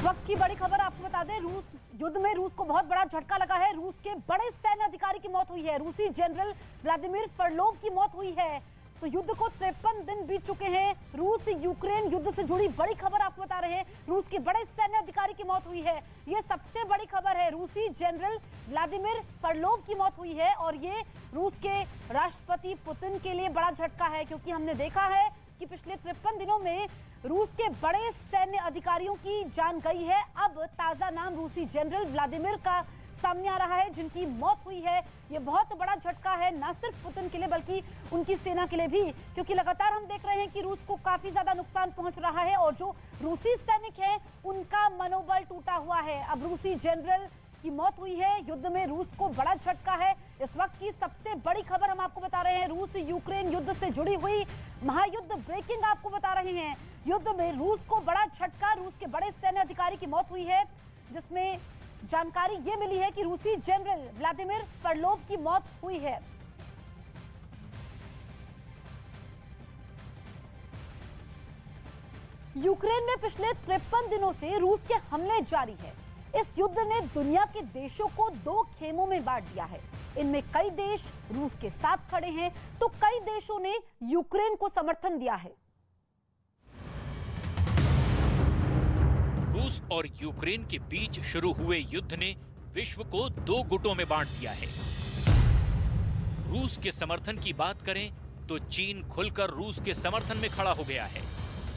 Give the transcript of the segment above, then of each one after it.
इस वक्त की बड़ी खबर आपको बता दें, रूस युद्ध में रूस को बहुत बड़ा झटका लगा है। रूस के बड़े सैन्य अधिकारी की मौत हुई है। रूसी जनरल व्लादिमीर फरलोव की मौत हुई है। तो युद्ध को 53 दिन बीत चुके हैं। रूस यूक्रेन युद्ध से जुड़ी बड़ी खबर आपको बता रहे हैं। रूस के बड़े सैन्य अधिकारी की मौत हुई है। ये सबसे बड़ी खबर है। रूसी जनरल व्लादिमीर फरलोव की मौत हुई है और ये रूस के राष्ट्रपति पुतिन के लिए बड़ा झटका है, क्योंकि हमने देखा है कि पिछले 53 दिनों में रूस के बड़े सैन्य अधिकारियों की जान गई है। अब ताजा नाम रूसी जनरल व्लादिमीर का सामने आ रहा है, जिनकी मौत हुई है। ये बहुत बड़ा झटका है, न सिर्फ पुतिन के लिए बल्कि उनकी सेना के लिए भी, क्योंकि लगातार हम देख रहे हैं कि रूस को काफी ज्यादा नुकसान पहुंच रहा है और जो रूसी सैनिक हैं उनका मनोबल टूटा हुआ है। अब रूसी जनरल की मौत हुई है। युद्ध में रूस को बड़ा झटका है। इस वक्त की सबसे बड़ी खबर हम आपको बता रहे हैं। रूस यूक्रेन युद्ध से जुड़ी हुई महायुद्ध ब्रेकिंग आपको बता रहे हैं। युद्ध में रूस को बड़ा झटका, रूस के बड़े सैन्य अधिकारी की मौत हुई है, जिसमें जानकारी ये मिली है कि रूसी जनरल व्लादिमीर फरलोव की मौत हुई है। यूक्रेन में पिछले 53 दिनों से रूस के हमले जारी है। इस युद्ध ने दुनिया के देशों को दो खेमों में बांट दिया है। इनमें कई देश रूस के साथ खड़े हैं, तो कई देशों ने यूक्रेन को समर्थन दिया है। रूस और यूक्रेन के बीच शुरू हुए युद्ध ने विश्व को दो गुटों में बांट दिया है। रूस के समर्थन की बात करें तो चीन खुलकर रूस के समर्थन में खड़ा हो गया है।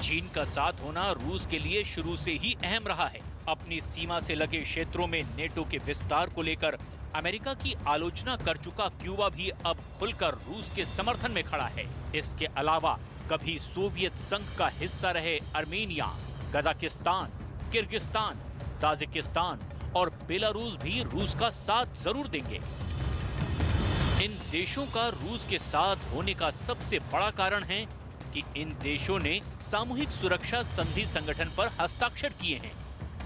चीन का साथ होना रूस के लिए शुरू से ही अहम रहा है। अपनी सीमा से लगे क्षेत्रों में नेटो के विस्तार को लेकर अमेरिका की आलोचना कर चुका क्यूबा भी अब खुलकर रूस के समर्थन में खड़ा है। इसके अलावा कभी सोवियत संघ का हिस्सा रहे अर्मेनिया, कजाकिस्तान, किर्गिस्तान, ताजिकिस्तान और बेलारूस भी रूस का साथ जरूर देंगे। इन देशों का रूस के साथ होने का सबसे बड़ा कारण है कि इन देशों ने सामूहिक सुरक्षा संधि संगठन पर हस्ताक्षर किए हैं,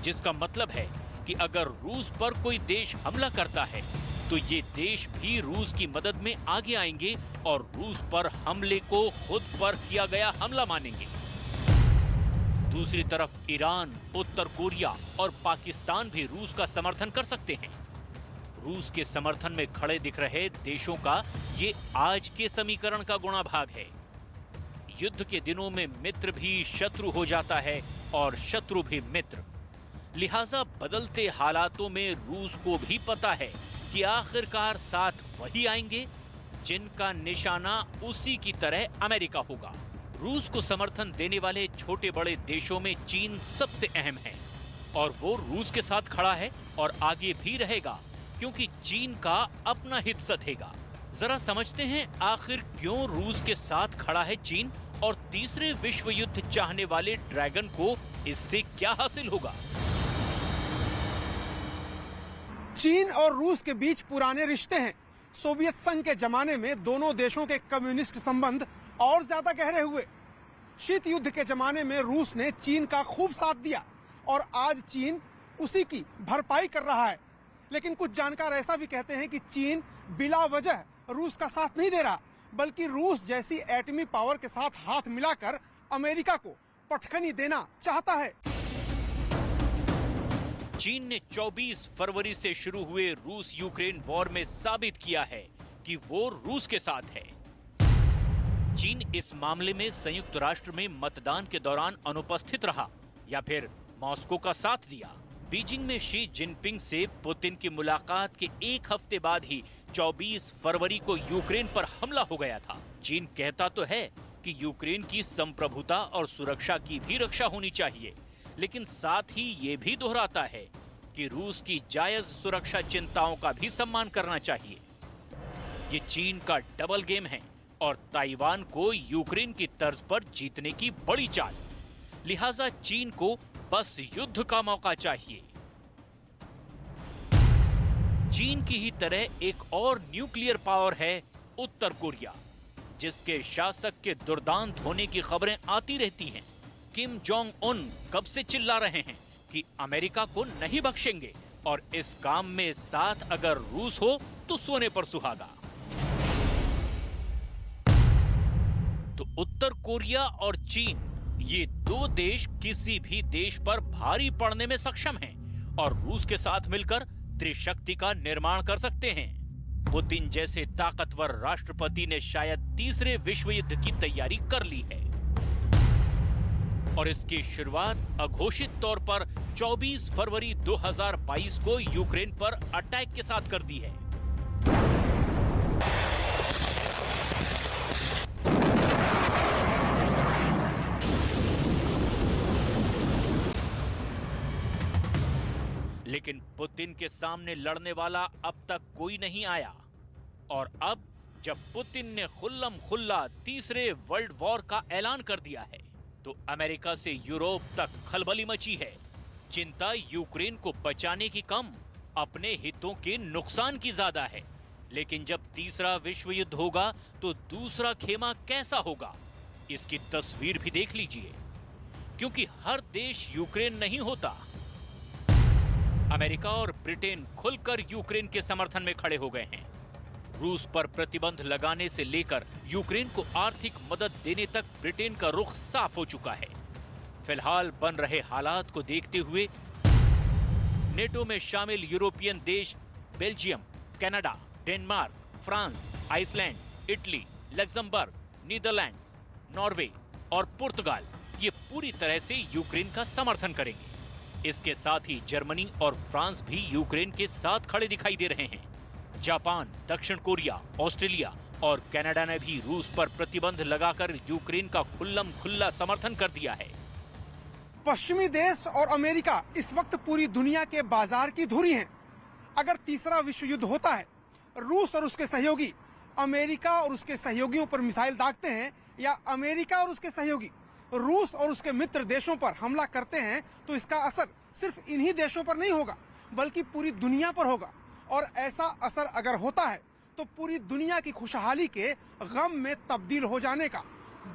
जिसका मतलब है कि अगर रूस पर कोई देश हमला करता है तो ये देश भी रूस की मदद में आगे आएंगे और रूस पर हमले को खुद पर किया गया हमला मानेंगे। दूसरी तरफ ईरान, उत्तर कोरिया और पाकिस्तान भी रूस का समर्थन कर सकते हैं। रूस के समर्थन में खड़े दिख रहे देशों का ये आज के समीकरण का गुणा भाग है। युद्ध के दिनों में मित्र भी शत्रु हो जाता है और शत्रु भी मित्र। लिहाजा बदलते हालातों में रूस को भी पता है कि आखिरकार साथ वही आएंगे जिनका निशाना उसी की तरह अमेरिका होगा। रूस को समर्थन देने वाले छोटे बड़े देशों में चीन सबसे अहम है और वो रूस के साथ खड़ा है और आगे भी रहेगा, क्योंकि चीन का अपना हित सधेगा। जरा समझते हैं आखिर क्यों रूस के साथ खड़ा है चीन और तीसरे विश्व युद्ध चाहने वाले ड्रैगन को इससे क्या हासिल होगा। चीन और रूस के बीच पुराने रिश्ते हैं। सोवियत संघ के जमाने में दोनों देशों के कम्युनिस्ट संबंध और ज्यादा गहरे हुए। शीत युद्ध के जमाने में रूस ने चीन का खूब साथ दिया और आज चीन उसी की भरपाई कर रहा है। लेकिन कुछ जानकार ऐसा भी कहते हैं कि चीन बिला वजह रूस का साथ नहीं दे रहा, बल्कि रूस जैसी एटमी पावर के साथ हाथ मिलाकर अमेरिका को पटखनी देना चाहता है। चीन ने 24 फरवरी से शुरू हुए रूस यूक्रेन वॉर में साबित किया है कि वो रूस के साथ है। चीन इस मामले में संयुक्त राष्ट्र में मतदान के दौरान अनुपस्थित रहा या फिर मॉस्को का साथ दिया। बीजिंग में शी जिनपिंग से पुतिन की मुलाकात के एक हफ्ते बाद ही 24 फरवरी को यूक्रेन पर हमला हो गया था। चीन कहता तो है कि यूक्रेन की संप्रभुता और सुरक्षा की भी रक्षा होनी चाहिए, लेकिन साथ ही ये भी दोहराता है कि रूस की जायज सुरक्षा चिंताओं का भी सम्मान करना चाहिए। ये चीन का डबल गेम है और ताइवान को यूक्रेन की तर्ज पर जीतने की बड़ी चाल। लिहाजा चीन को बस युद्ध का मौका चाहिए। चीन की ही तरह एक और न्यूक्लियर पावर है उत्तर कोरिया, जिसके शासक के दुर्दांत होने की खबरें आती रहती हैं। किम जोंग उन कब से चिल्ला रहे हैं कि अमेरिका को नहीं बख्शेंगे और इस काम में साथ अगर रूस हो तो सोने पर सुहागा। तो उत्तर कोरिया और चीन ये दो देश किसी भी देश पर भारी पड़ने में सक्षम हैं और रूस के साथ मिलकर त्रिशक्ति का निर्माण कर सकते हैं। पुतिन जैसे ताकतवर राष्ट्रपति ने शायद तीसरे विश्व युद्ध की तैयारी कर ली है और इसकी शुरुआत अघोषित तौर पर 24 फरवरी 2022 को यूक्रेन पर अटैक के साथ कर दी है। लेकिन पुतिन के सामने लड़ने वाला अब तक कोई नहीं आया और अब जब पुतिन ने खुल्लम खुल्ला तीसरे वर्ल्ड वॉर का ऐलान कर दिया है तो अमेरिका से यूरोप तक खलबली मची है। चिंता यूक्रेन को बचाने की कम, अपने हितों के नुकसान की ज्यादा है। लेकिन जब तीसरा विश्व युद्ध होगा तो दूसरा खेमा कैसा होगा, इसकी तस्वीर भी देख लीजिए, क्योंकि हर देश यूक्रेन नहीं होता। अमेरिका और ब्रिटेन खुलकर यूक्रेन के समर्थन में खड़े हो गए हैं। रूस पर प्रतिबंध लगाने से लेकर यूक्रेन को आर्थिक मदद देने तक ब्रिटेन का रुख साफ हो चुका है। फिलहाल बन रहे हालात को देखते हुए नेटो में शामिल यूरोपियन देश Belgium, Canada, Denmark, France, Iceland, Italy, Luxembourg, Netherland, Norway और पुर्तगाल ये पूरी तरह से यूक्रेन का समर्थन करेंगे। इसके साथ ही जर्मनी और फ्रांस भी यूक्रेन के साथ खड़े दिखाई दे रहे हैं। जापान, दक्षिण कोरिया, ऑस्ट्रेलिया और कनाडा ने भी रूस पर प्रतिबंध लगाकर यूक्रेन का खुल्लम खुल्ला समर्थन कर दिया है। पश्चिमी देश और अमेरिका इस वक्त पूरी दुनिया के बाजार की धुरी हैं। अगर तीसरा विश्व युद्ध होता है, रूस और उसके सहयोगी अमेरिका और उसके सहयोगियों पर मिसाइल दागते हैं या अमेरिका और उसके सहयोगी रूस और उसके मित्र देशों पर हमला करते हैं, तो इसका असर सिर्फ इन्हीं देशों पर नहीं होगा बल्कि पूरी दुनिया पर होगा। और ऐसा असर अगर होता है तो पूरी दुनिया की खुशहाली के गम में तब्दील हो जाने का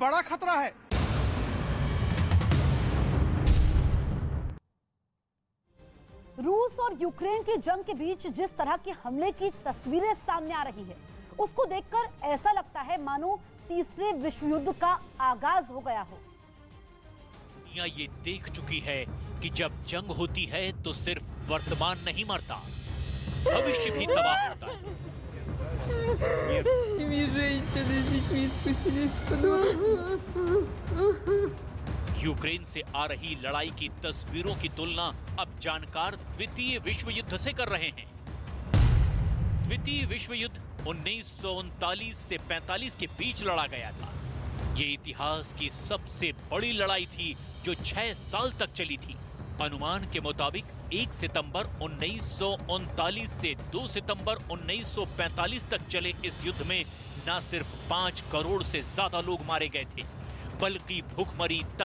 बड़ा खतरा है। रूस और यूक्रेन की जंग के बीच जिस तरह के हमले की तस्वीरें सामने आ रही है, उसको देखकर ऐसा लगता है मानो तीसरे विश्व युद्ध का आगाज हो गया हो। दुनिया ये देख चुकी है कि जब जंग होती है तो सिर्फ वर्तमान नहीं मरता, भविष्य भी तबाह होता है। यूक्रेन से आ रही लड़ाई की तस्वीरों की तुलना अब जानकार द्वितीय विश्व युद्ध से कर रहे हैं। द्वितीय विश्व युद्ध 1939 से 45 के बीच लड़ा गया था। ये इतिहास की सबसे बड़ी लड़ाई थी जो 6 साल तक चली थी। अनुमान के मुताबिक 1 सितंबर 1939 से 2 सितंबर 1945 तक चले इस युद्ध में न सिर्फ 5 करोड़ से ज्यादा लोग मारे गए थे, बल्कि भूखमरी